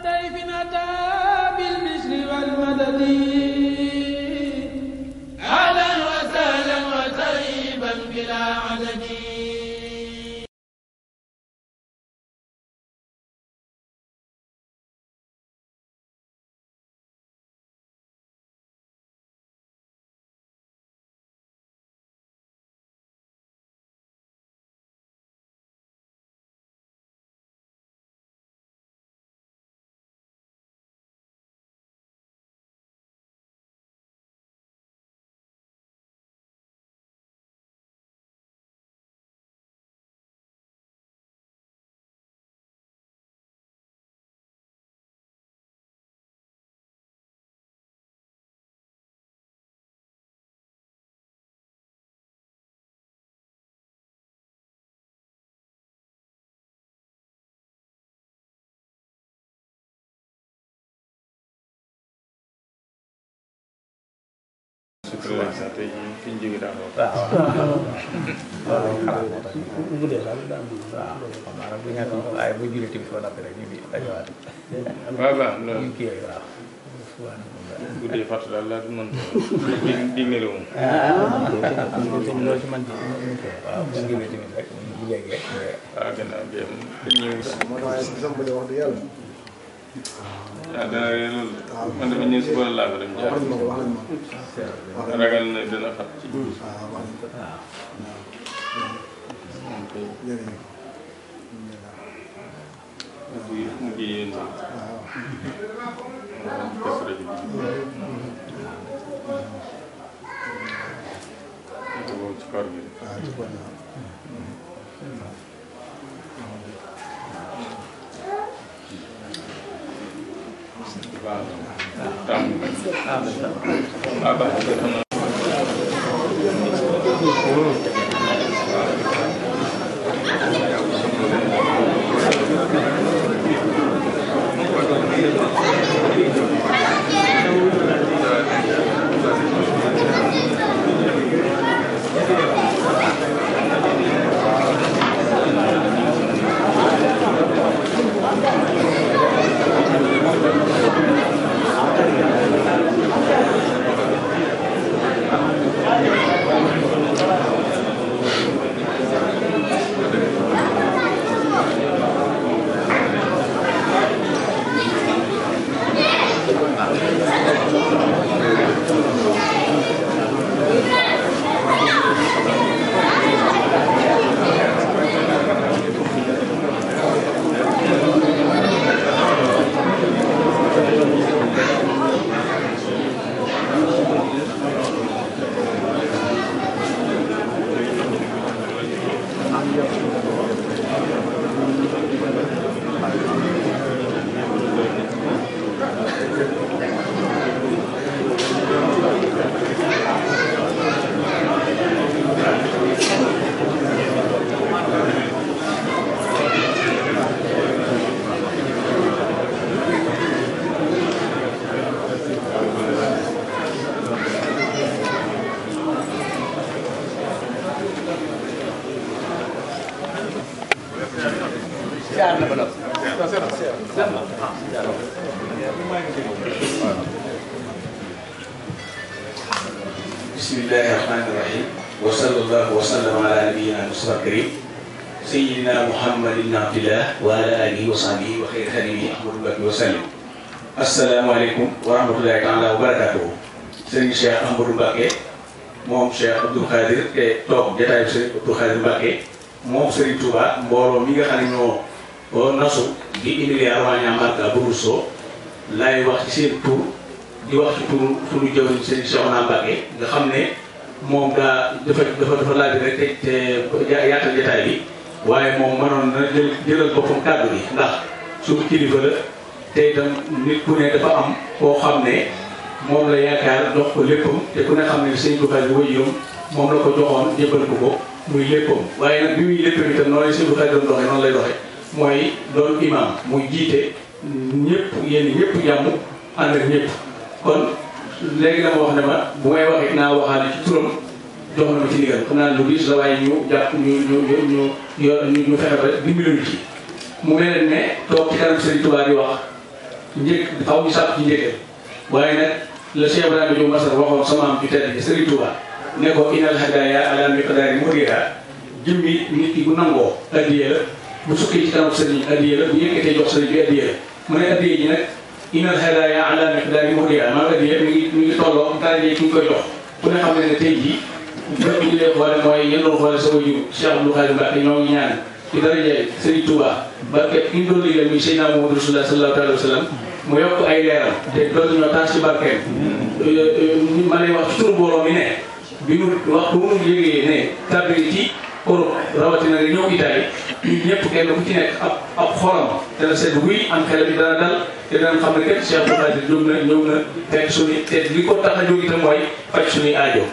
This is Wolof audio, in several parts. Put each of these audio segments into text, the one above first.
طيف أتى بالبشر والمدد أهلا وسهلا وترحيبا بلا عدد. tey jii fi ñu jógee daal bu dee daal daa am xam naa nag bu ñu waaye bu jullee tamit foo nappi rek ñu ngi dajawaat. waaw waaw loolu ñu kii waaw. guddee fàtt daal laa du mën di nelaw moom. loolu ci man waaw bu jullee tamit rek bu léegi. waaw gannaaw bi ñëw moo tax sambale wax dëgg yàlla. ah dana réer loolu. man dafa ñëw si boole laa ko dem jaar. ragal na dana xat ci. mu ngi yéen a. waaw rajo bi. ci koor gi. waaw Bismillahirrahmanirrahim. Wa sallallahu wa sallam ala nabiyyina Mustafa karim sayyidina Muhammadin abdillah wa ala alihi wa sahbihi wa khayri khadimihi ahmadu wa sallim. Assalamu alaikum wa rahmatullahi ta'ala wa barakatuh. Serigne Cheikh Ahmadou Mbacké moom Cheikh Abdou Khadir te toog jotaayu Serigne Abdou Khadir Mbacké moom Serigne Touba mbooloo mi nga xam ne ñoo nasu di indi arwaaña Màkka bu Rousseau laay wax ci seen tur di wax ci turu sunu jëwriñ Serigne Cheikhouna Mbacké nga xam ne moom dafa laaj rek te yaatal jotaay bi waaye moom mënoon na jëlal boppam kàddu gi ndax suñu kilifa la te itam nit ku ne dafa am koo xam ne moom la yaakaar dox ko léppam te ku ne xam ne Serigne Abdou Khadir waajuram moom la ko joxoon jébbal ko muy léppam waaye nag bi muy léppam itam noonu Serigne Abdou Khadir doon doxee noonu lay doxee mooy doon imam muy jiite ñëpp yéen ñëpp jàmm ànd ak ñëpp kon léegi dama wax ne ma bu may waxee naa waxaale ci turam jox na ma ci ndigal xam naa lu diis la waaye ñu jàpp ñu fexe ba dimbaluñu ci mu mel ne toog ci kanam Serigne Touba di wax njëkk xaw ñu sàpp ci njëkkal waaye nag la Cheikh Ibrahima Diop Masar waxoon sama am ci tedd bi Serigne Touba ne ko inal hadaya ala miqdaari muriha jëmmi nit ki bu nangoo addiye la bu sukkee ci kanam sëriñ addiye la bu yëkkatee jox sëriñ bi addiye la mu ne addiye ji nag inal hadaya ala miqdaari muriha maa addiye mi ngi tolloo daraje ki ñu koy jox ku ne xam ne tey jii bët ñu lay xoole mooy yéen doon xoole sa wajur Cheikh Abdou Khadim Mbacké ñoo ngi ñaan ci daraje Serigne Touba barke ki ñu doon liggéey muy Seydina Muhammadu Rasulullah sallallahu alayhi wa sallam mu yokk ay leeram te doon ñoo taas ci barkeem ma lay wax ci turu borom mi ne bi ñu waxtu mu yëgee ne tabbi ci Europe rawatina nga ñëw Italie ñun ñëpp kenn ku ci nekk ab xolam dana seet wuy am xel bi dana dal te dana xam ne kat Cheikh Abdou Khadir jóg na ñëw na fekk suñu te li ko tax a jóg itam mooy faj suñuy aajo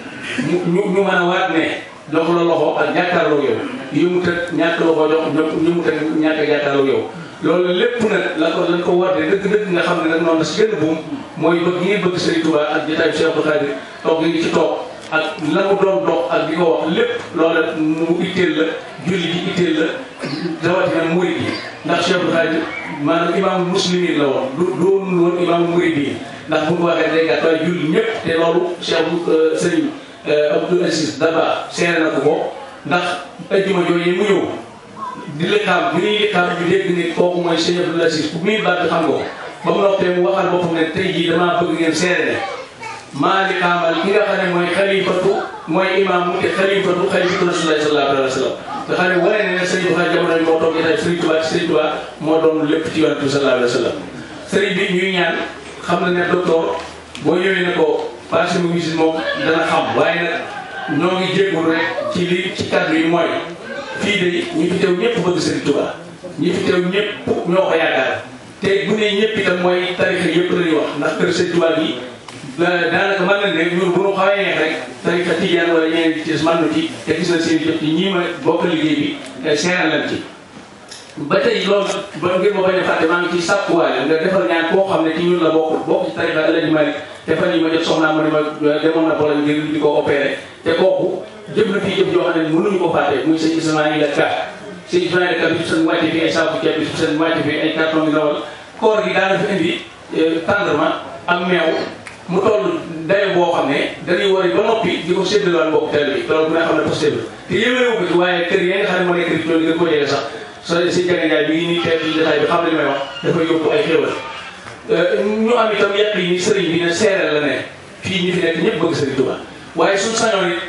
ñu mën a waat ne jox la loxo ak jàkkaarloo yow yëmu ta ñàkk loxo jox yëmu ta ñàkk jàkkaarloo yow loolu lépp nag lañ ko woote dëgg-dëgg nga xam ne nag noonu la si gën buum mooy bëgg ngeen bëgg Serigne Touba ak jotaayu Cheikh Abdou Khadir toog li ngi ci toog ak la mu doon dox ak di ko wax lépp loola mu itteel la julli gi itteel la rawatina murid yi ndax Cheikh Abdou Khadir maanaam imaamu muslimin la woon doon woon imaamu murid yi ndax bu ñu ko waxee day gàtt waaye julli ñëpp te loolu Cheikh Serigne Abdou Aziz Dabakh seere na ko ndax ajjuma jooju mu ñëw di lëkkaam bi ñuy lëkkaam ñu dégg ne kooku mooy Serigne Abdou Aziz bu muy baat xam nga ko ba mu noppee mu waxal boppam ne tey jii damaa bëgg ngeen seere ne maa li xaamal ki nga xam ne mooy xalifatu mooy imam te xalifatu Rasulullah sallallahu alayhi wa sallam nga xam ne wane ne Serigne Touba jamono yi moo toog jotaay Serigne Touba ci Serigne Touba moo doon lépp ci yonent bi sallallahu alayhi wa sallam Serigne bi ñuy ñaan xam na ne docteur boo ñëwee ne ko passé mu visite moom dana xam waaye nag ñoo ngi jéggul rek ci li ci kàddu yi mooy fii de ñi fi teew ñëpp bëgg Serigne Touba ñi fi teew ñëpp ñoo ko yaakaar te bu ne ñëpp itam mooy tarixa yëpp la ñuy wax ndax kër Serigne Touba bi daanaka mën nañ ne ñun bu ñu xawee neex rek tarixa tijaan wala ñeneen ci des mën na ci te gis na seen jëf ci ñii ma bokk liggéey bi seeral leen ci ba tey loolu ba ngir ma bañ a fàtte maa ngi ciy sàkkuwaale nga defal ñaan koo xam ne ci ñun la bokk ci tarixa Alaaji Malik te fan yi ma jot soxnaa ma ne ma demoon na problème ngir di ko opéré te kooku jëf na fii jëf joo xam ne mënuñu ko fàtte muy sëñ Ismaïla Ka sëñ Ismaïla Ka bi seen wàcce fi ay saaku ceeb bi seen wàcce fi ay carton gi ndawal koor gi daana fi indi tendrement ak meew mu toll dayo boo xam ne dañuy wari ba noppi di ko séddalewaat mbokk teel bi loolu bu nga xam ne posté bi te yéemeewu ko ci waaye kër yi nga xam ne moo nekk ci loolu gën koo jege sax si Jaga Njaay bi ngi nii teew ci détail bi xam ne li may wax dafay yóbbu ay xéwal ñu am itam yàq yi ni sëriñ bi ne seereel la ne fii ñi fi nekk ñëpp bëgg Serigne Touba waaye suñ sañoon it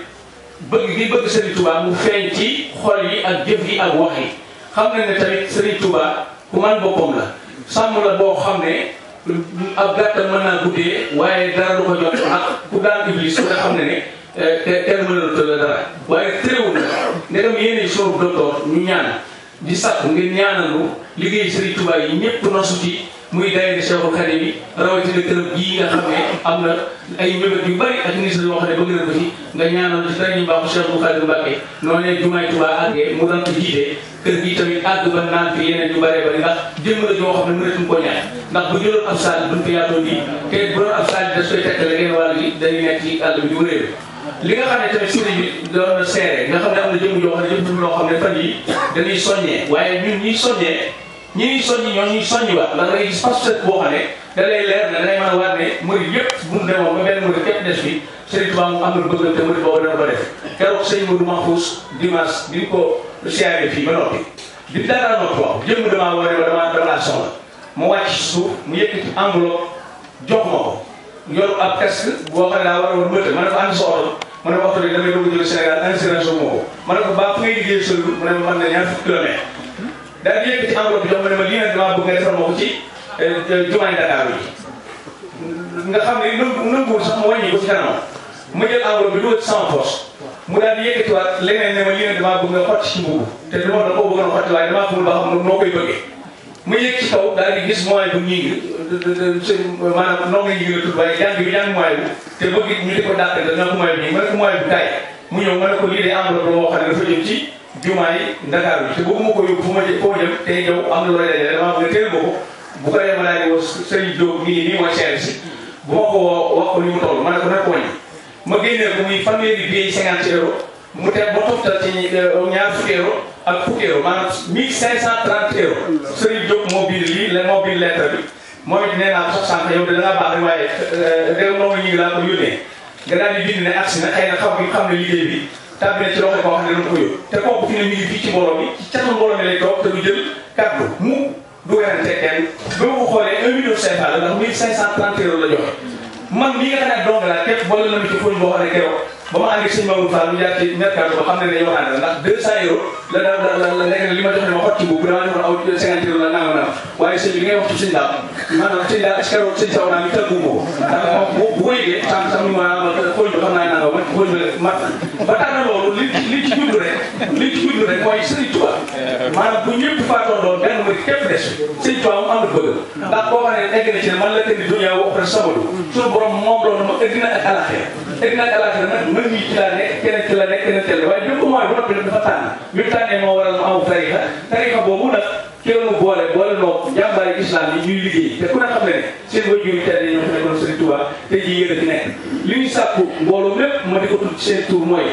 bëgg gi bëgg Serigne Touba mu feeñ ci xol yi ak jëf yi ak wax yi xam nañ ne tamit Serigne Touba ku man boppam la sàmm la boo xam ne ab gàttal mën naa guddee waaye dara du ko jot ak ku daan iblis ku nga xam ne ne kenn mënatu la dara waaye terewul na ndegam yéene soobu docteur ñu ñaan di sakk ngeen ñaanalu liggéey Serigne Touba yi ñëpp nosu ci muy daayira Cheikhul Khadim bi rawatina këram gii nga xam ne am na ay mbébét yu bari ak ministre yoo xam ne bëgg na ko ci nga ñaanal ci dañuy mbaaxu Cheikhul Khadim Mbacké noonu ne jumaay Touba àggee mu doon ko jiite kër gi tamit àgg ba naan fi yeneen yu bëree bëri ndax jëmm la joo xam ne mënatuñ ko ñaan ndax bu jëloon ab saal buñ ko yaatoon nii te bu doon ab saal bi daf koy tekkale ngeen wàll gi dañuy nekk ci àll bi di wëréeru li nga xam ne tamit sëriñ bi doon na seere nga xam ne am na jëmm yoo xam ne jëmm loo xam ne fan yi dañuy soññee waaye ñun ñuy soññee ñi ñuy soññi ñoo ñuy soññi waat ndax dangay gis pasteur boo xam ne da lay leer ne dangay mën a waat ne murid yëpp bu mu demoon ba benn murid képp des fi Serigne Touba mu am na bëgg te murid boobu dana ko def keroog sëñ Modou Mahfous dimanche bi ñu ko siyaare fii ba noppi di dara noppi waaw jëmm damaa woo ne ma dama laa soxla mu wàcc suuf mu yëkkati enveloppe jox ma ko yor ab casque boo xam ne daa war a war mëtal ma ne ko ànd sa oto ma ne ko oto bi damay doog a jóge Sénégal assurance moo ko ma ne ko baa fu ngay liggéey solu mu ne ma mën na ñaar fukki kilomètre daal di yëkkati enveloppe bi jox ma ne ma lii nag damaa bëgg nga defal ma ko ci jumaay Dakar yi nga xam ne nanguwul sax mu wàññi ko ci kanam ma jël enveloppe bi dugal ci sama poche mu daal di yëkkatiwaat leneen ne ma lii nag damaa bëgg nga xotti ci mbubu te dama da koo bëgg a xotti waaye damaa xamul ba xam noo koy bëggee ma yëg ci kaw daal di gis moyen bu ñii maanaam noo nga ñii la tudd waaye jàng bi jàng moyen bu te bëgg ñu di ko dàqe da nga ko moyen bi ma ne ko moyen bu kaay mu ñëw ma ne ko lii de enveloppe la boo xam ne dafa jëm ci jumaay Dakar bi te bëgguma ko yóbbu fu ma jëm te yow am na lu lay dajale damaa bëgg teel ko bu ko defee ma daal di woo Serigne Diop nii mooy seere si bu ma ko wax ko ni mu toll ma ne ko nekk wàññi ma génnee ko muy fanweeri billet 50 euros mu teg ba toftal ci ñaar fukki euros ak fukki euros maanaam 1530 euros Serigne Diop moo bind lii moo bind lettre bi moom it nee naa ko sax sànq yow de da ngaa baax rek waaye réew ndongo ñu ngi laa ko yónnee nga daal di bind ne agsi na xëy na xam ne liggéey bi tàbbi na ci loxo koo xam ne dana ko yóbbu te kooku fi ne mi ngi fii ci mbooloo mi ci catul mbooloo mi lay toog te du jël kàddu mu du werante kenn ba ma ko xoolee 1 million 500 la ndax 1530 euros la joxe man lii nga xam ne dong la képp boole na mi ci fóon boo xam ne keroog ba ma ànd ak sëñ Maodo Fall mu jaar ci mercato ba xam ne ne yow naa la ndax 200 euros la nekk li ma jox ne ma xot ci boobu damaa defoon aw 50 euros la nangam naa waaye sëñ bi ngay wax ci sëñ daal maanaam sëñ daal est-ce que keroog sëñ Saw naa mi tëggu ko ndax moom bu ko yëgee sam ñu ma xooñ bi xam naa nangam man xooñ bi mat ba tax na loolu li ci jublu rek mooy sëñ Tuubaa maanaam bu ñëpp faatoon doon benn mbir képp des sëñ Tuubaa moom am na bëgg ndax boo xam ne egg na ci ne man la tënk dunya wax rek sabadu suñu borom moom loolu ma ëgg na ak alaxira nag mën ñi ci laa nekk keneen ci la nekk keneen teel waaye bi ko mooy bu noppi dafa tànn bi mu tànnee moo waral mu aw tarixa boobu nag ki la mu boole noo jàmbaari islam yi ñuy liggéey te ku ne xam ne ne seen waajur yi tedd ñoo fi nekkoon Sëriñ Tuubaa te ji yéen a fi nekk li ñu sàkku mbooloo lépp ma di ko tudd seen tur mooy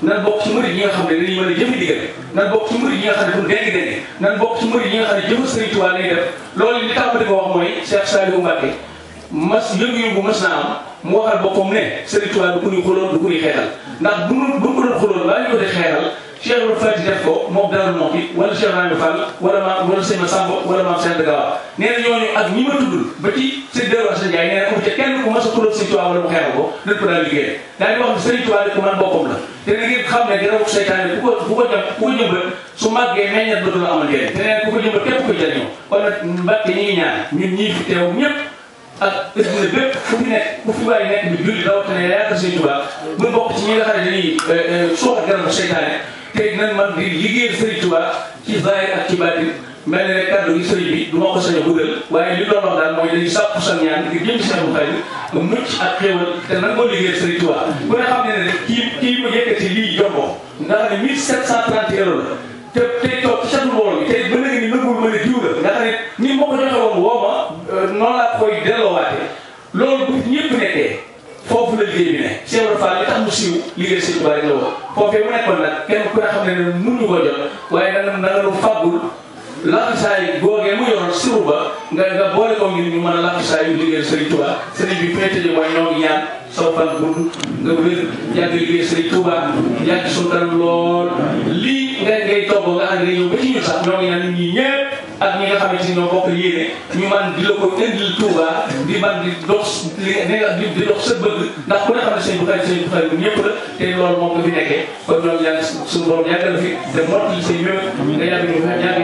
nan bokk ci murid yi nga xam ne dañuy mën a jëfi digal nan bokk ci murid yi nga xam ne duñ déngi nan bokk ci murid yi nga xam ne jëfa Sëriñ Tuubaa lay def loolu li tax ma di ko wax mooy Cheikh Saliou Mbacké yëngu-yëngu mas naa am mu waxal boppam ne Sëriñ Tuubaa du ku ñuy xuloon du ku ñuy xeexal ndax bu ko doon xuloon baa ñu ko dee xeexal Cheikh Ibrahima Fati def ko moom Darou Mouhty wala Cheikh Ibrahima Fall wala sëñ Samba wala maam Cheikh Gawa nee na ñooñu ak ñi ma tuddul ba ci sëñ Dero Assa Ndiaye nee na amu ca kenn ku mas a xuloon Sëriñ Tuubaa wala mu xeexal ko dañ ko daal liggéey daal di wax ne Sëriñ Tuubaa di ko man boppam la te na ngeen xam ne garabu seytaane bu ko jëmbat su màggee meññat ba du la amal njëriñ te nee na ku ko jëmbat képp koy jëriñoo kon nag Mbàkke ñi ngi ñaan ñun ñii fi teew ñëpp ak ëdduna bépp fu fi nekk ku fi bàyyi nekk bi julli rawatina yaakaar Sëriñ Tuubaa bu bokk ci ñi nga xam ne dañuy suuxat garabu seytaane te dinañ man di liggéeyal Sëriñ Tuubaa ci zaahir ak ci baatin mel ne kàddu gi sëriñ bi du ma ko sañ a guddal waaye li doon wax daal mooy dañuy sàkku sa ñaan ngir jëm si Seexul Xadiim nga mucc ak xéewal te nan moo liggéeyal Sëriñ Tuubaa bu ne xam ne ne kii ma yëkkati lii jox ko nga xam ne 1730 euros la te tey toog ci seen mbooloo bi tey ba léegi ni nëbbul ma ne diw la nga xam ne ni ma ko joxe woon woo ma noonu laa koy delloowaatee loolu bu ñëpp nekkee foofu la liggéey bi ne Cheikh Ibrahima Fall li tax mu siiw liggéey Sëriñ Tuubaa rek la woon foofee mu nekkoon nag kenn ku ne xam ne ne mënuñu ko jot waaye danga lu fàggul lafisaay googee mu yoroon siru ba nga boole ko ngir ñu mën a lafisaay yu liggéey Sëriñ Tuubaa sëriñ bi féete ji mooy ñoo ngi ñaan saw fan gudd nga wér yàgg liggéey Sëriñ Tuubaa yàgg suñu kanam lool lii ngay togg nga xam ne ñëw ba ci ñun sax ñoo ngi ñaan nit ñi ñëpp ak ñi nga xamante ni ñoo bokk yéene ñu man di la ko indil Touba di man di dox di dox sa bëgg ndax ku ne xam ne sëñ bu xarit bu ñëpp la te loolu moom nga fi nekkee kon ñoo ngi ñaan suñu borom yàggal fi te mottali say méwét nga yàgg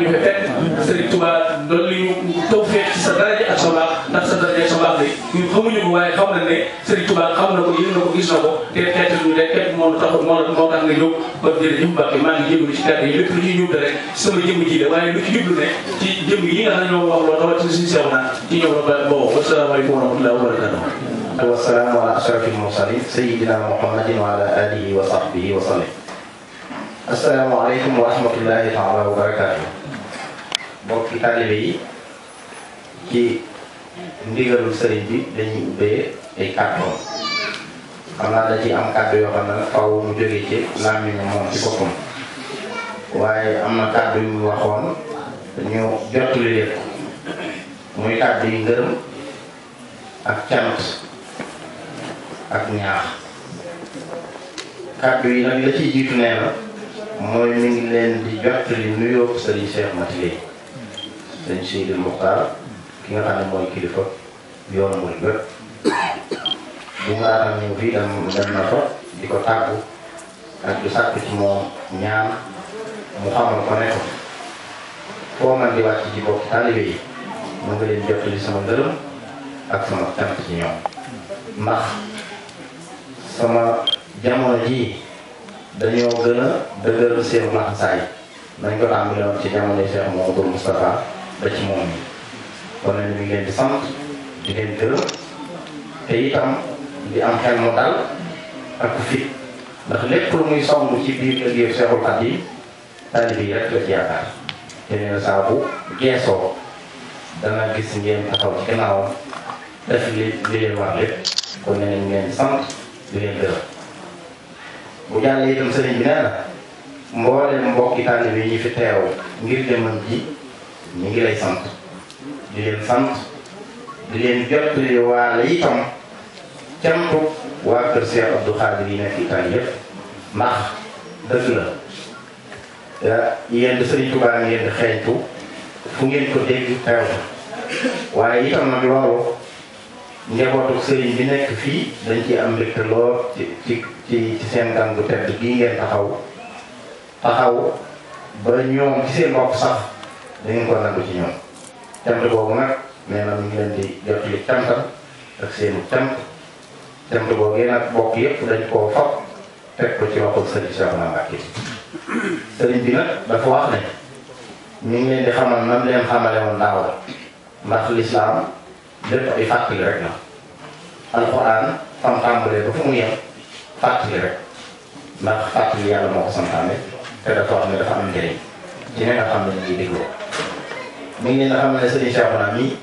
ñu fi fekk Sëriñ Touba doon li ñu taw fekk ci sa daraja ak sa baax ndax sa daraja ak sa baax bi ñun xamuñu ko waaye xam na ne Sëriñ Touba xam na ko yëg na ko gis na ko te xeetal ñu rek képp moo tax nga jóg kon jërëjëf Mbacke maa ngi jégalu ci kàddu yi lépp lu ñuy ñëw rek sama jëmm ji la waaye lu ci jublu ne ci jëmm yi nga xam ne ñoo wax loolu rawatina suñu sew naa ci ñoom la boobu wasalaamaaleykum wa rahmatullahi wa barakatuh. wa salaamu ala ashrafil mursalin sayyidina Muhammadin wa ala alihi wa sahbihi wa sallam. asalaamaaleykum wa rahmatullahi taala wa barakatuh. mbokki taalibe yi ci ndigalul sëriñ bi dañuy ubbee ay kàddu xam naa da ci am kàddu yoo xam ne faw mu jógee ci làmmiñu moom ci boppam waaye am na kàddu yu mu waxoon ñu jottali leen muy kàddu yi ngërëm ak cant ak ñaax kàddu yi nag la ciy jiitu nee na mooy mi ngi leen di jottali nuyoo sëriñ Cheikh Matilé sëriñ Sidi Muxtaar ki nga xam ne mooy kilifa yoonu mooy bépp bu nga daatam ñëw fii dem na fa di ko tàggu ak di sàkk ci moom ñaan mu xamal ko ne ko foo man di wàcc ci bokki taalibe yi mu ngi leen jottali sama ngërëm ak sama cant ci ñoom ndax sama jamono jii dañoo gën a dëgëral seen laxasaay nañ ko tàmbali woon ci jamono Cheikh Mouhamadou Moustapha ba ci moom yi kon nag ñu ngi leen di sant di leen gërëm te itam di am xel mu dal ak fit ndax lépp lu muy song ci biir liggéeyu Seexul Xadiim taalibe yi rek la ci yaakaar te nee na saa bu geesoo dana gis ngeen taxaw ci gannaawam def li leen war lépp kon nee nañ ngeen sant di leen gërëm bu jàllee itam sëriñ bi nee na mbooleem mbokki taalibe yi ñu fi teew ngir jëmam ji ñu ngi lay sant di leen sant di leen jottali waale itam cantu waa kër Cheikh Abdou Khadir yi nekk Italie yëpp ndax dëgg la yéen di Sëriñ Tuubaa ngeen di xeeñtu fu ngeen ko dégg teew waaye itam nag loolu njabootu sëriñ bi nekk fii dañ ci am mbégte lool ci seen gan gu tedd gii ngeen taxaw ba ñoom ci seen bopp sax dangeen ko nangu ci ñoom cant boobu nag nee na mu ngi leen di jottali cantam ak seenu cant boobu nag bokk yépp dañ koo fab teg ko ci waxul sëriñ Cheikhouna Mbacké sëriñ bi nag dafa wax ne ñu ngi leen di xamal nam leen xamale woon daaw ndax lislaam lépp ay fàttali rek la alxuraan fam tàmbalee ba fu mu yem fàttali rek ndax fàttali yàlla moo ko santaane te dafa wax ne dafa am njëriñ ci ne nga xam ne ñu ngi dégloo mi ngi leen a xamal ne sëriñ Cheikhouna mi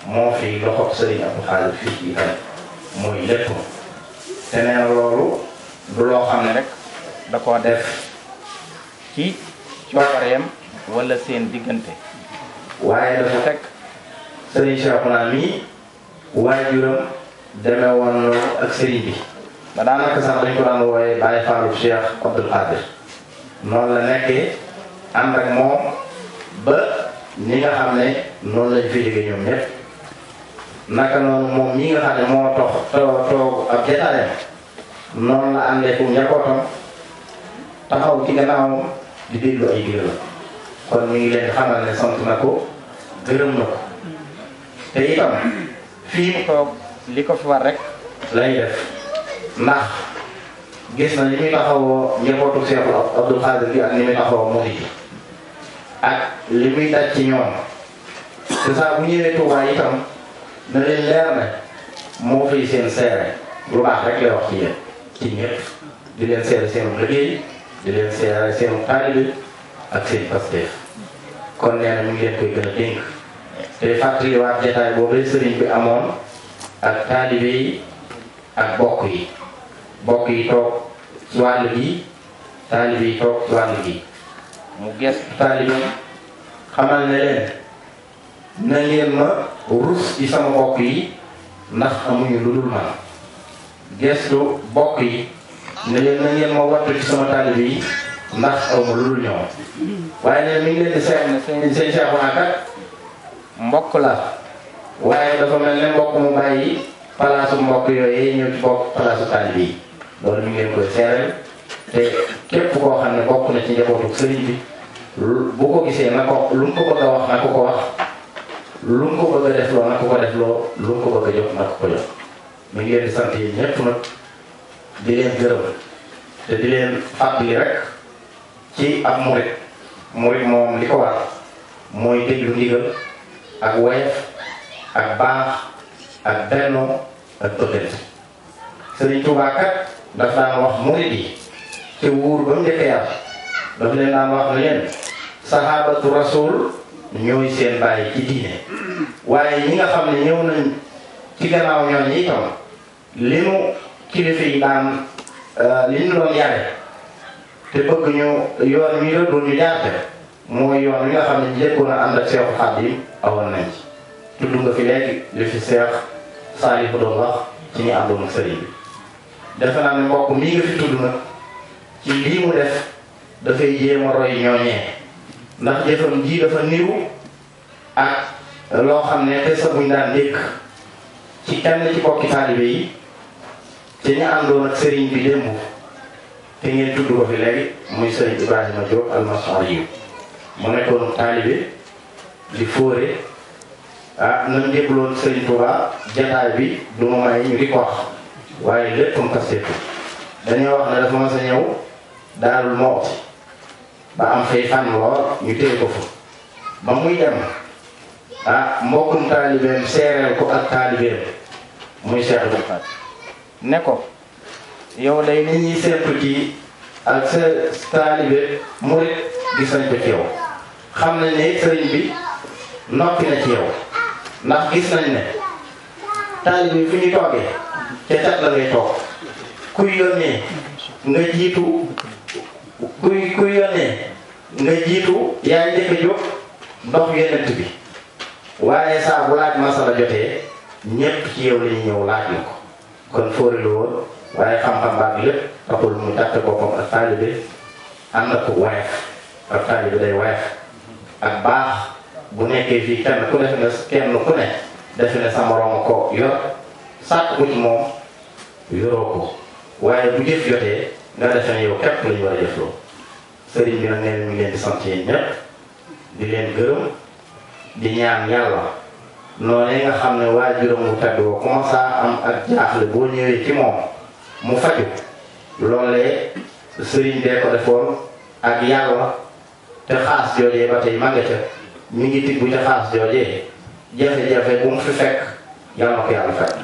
moo fi loxob sëriñ Abdou Khadir fii ci Italie mooy lépp te nee na loolu du loo xam ne rek da koo def ci coobareem wala seen diggante waaye dafa fekk sëriñ Cheikhouna mi waajuram demee woon loolu ak sëriñ bi ba daanaka sax dañ ko daan wooye Baye Fallou Cheikh Abdou Khadir noonu la nekkee ànd ak moom ba ni nga xam ne noonu lañ fi jóge ñoom ñëpp naka noonu moom mii nga xam ne moo toog ab jataayam noonu la àndee ku njabootam taxaw ci gannaawam di déglu ay digal kon mi ngi leen di xamal ne sant na ko gërëm na ko te itam fii mu toog li ko fi war rek lay def ndax gis na ni muy taxawoo njabootu Cheikh Abdou Khadir bi ak ni muy taxawoo murid yi ak li muy daj ci ñoom te saa bu ñëwee Touba itam na leen leer ne moo fiy seen seere lu baax rek lay wax ci yéen ci ñëpp di leen seere seenu liggéey di leen seere seenu taalibe ak seen pasteef kon nee na ñu ngi leen koy gën a dénk te fàttaliwaat jataay boobu sëriñ bi amoon ak taalibe yi ak bokk yi toog ci wàll gi taalibe yi toog ci wàll gi mu gestu taalibe xamal ne leen na ngeen ma rus ci sama bokk yi ndax amuñu lu dul man gestu bokk yi ne leen na ngeen ma wattu ci sama taalibe yi ndax awma lu dul ñoom waaye ne mi ngi leen di seet ne seen Cheikhouna kat mbokk la waaye dafa mel ne mbokk mu bàyyi palaasu mbokk yooyu ñëw ci bokk palaasu taalibe yi loolu mi ngi leen koy seeral te képp koo xam ne bokk na ci njabootu sëriñ bi bu ko gisee na ko lu mu ko bëgg a wax na ko ko wax lu mu ko bëgg a def loo na ko ko def loo lu mu ko bëgg a jox na ko ko jox mi ngi leen di sant yi ñépp nag di leen gërëm te di leen fàttali rek ci ab murit moom li ko war mooy déglu ndigal ak woyof ak baax ak bennoo ak bëggante Sëriñ Tuubaa kat daf daan wax murit yi ci wuur ba mu njëkk yàlla daf leen daan wax ne leen sahabatu rasul ñooy seen bàyyi ci diine waaye ñi nga xam ne ñëw nañ ci gannaaw ñooñu itam li nu kilifa yi daan li ñu doon yare te bëgg ñu yoon wi rëddoon ñu jaarte mooy yoon wi nga xam ne njëkkoon a ànd ak Seexu Xaadim awoon nañ ci tudd nga fi léegi li fi Seex Saalihu doon wax ci ñi àndoon ak sëriñ bi defe naa ne mbokk mii nga fi tudd nag ci lii mu def dafay jéem a roy ñooñee ndax jëfam ji dafa niru ak loo xam ne te sa buñ daan dégg ci kenn ci bokki taalibe yi te ñu àndoon ak sëriñ bi démb te ngeen tudd ko fi léegi muy sëriñ Ibrahima Diop al-Mas'ari mu nekkoon taalibe di fóore nam jébloon sëriñ Touba jataay bi du ma may ñu di ko wax waaye léppam kasteetu dañoo wax ne dafa mas a ñëw Daarul Muxti ba am fay fan lool ñu téye ko fa ba muy dem mbokkum taalibeem seereel ko ak taalibeem muy Cheikh Abdou Khadir ne ko yow day nit ñi seetu ci ak sa taalibe murit gis nañ ko ci yow xam nañ ne sëriñ bi noppi na ci yow ndax gis nañ ne taalibe fu ñu toogee ca cat la ngay toog kuy yónnee nga jiitu kuy yónnee nga jiitu yaay njëkk a jóg dox yonent bi waaye saa bu laaj masala jotee ñëpp ci yow la ñu ñëw laaj la ko kon fóori la woon waaye xam-xam baag lépp taxul mu jàppe boppam ak taalibe ànd ak woyof ak taalibe day woyof ak baax bu nekkee fii kenn ku ne defe ne sa moroom ko yor sàkk ko ci moom yoroo ko waaye bu jëf jotee nga defe ne yow képp lañu war a jëfloo sëriñ bi nag nee na ñu ngi leen di sant yéen ñëpp di leen gërëm di ñaan yàlla noonu nga xam ne waajuram mu tedd woo commencé am ak jaaxle boo ñëwee ci moom mu faju loolee sëriñ bee ko defoon ak yàlla te xaas joojee ba tey ma nga ca mi ngi tibb ca xaas joojee jafe-jafe bu mu fi fekk yàlla na ko yàlla fekk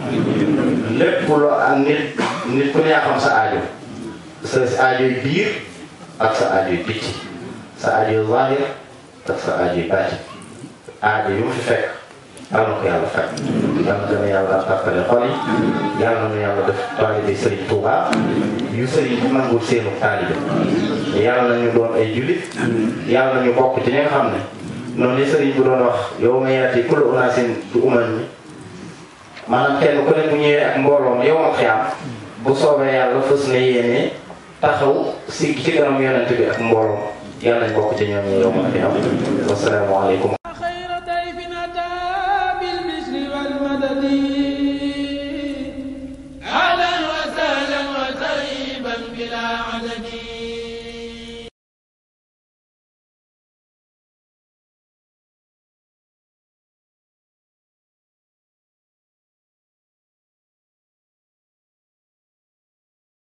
lépp loo am nit ku ne yaa xam sa aajo sa aajoy biir ak sa aajoy bitti sa aajoy zahir ak sa aajoy baati aajo yu mu fi fekk yàlla na ko yàlla fekk yàlla gën a yàlla tàppale xol yi yàlla na yàlla def taalibe Serigne Touba yu Serigne bi nangul seenu taalibe yàlla nañu doon ay jullit yàlla nañu bokk ci ñi nga xam ne noonu li Serigne bu doon wax yow ma yaati kullu unaasin bi uman mi maanaam kenn ku ne bu ñëwee ak mbooloo ma yow ma xiyaam bu soobee yàlla fës na yéene taxaw si ci kanam yonent bi ak mbooloo yàlla nañ bokk ci ñoom yow ma xiyaam wasalaamaaleykum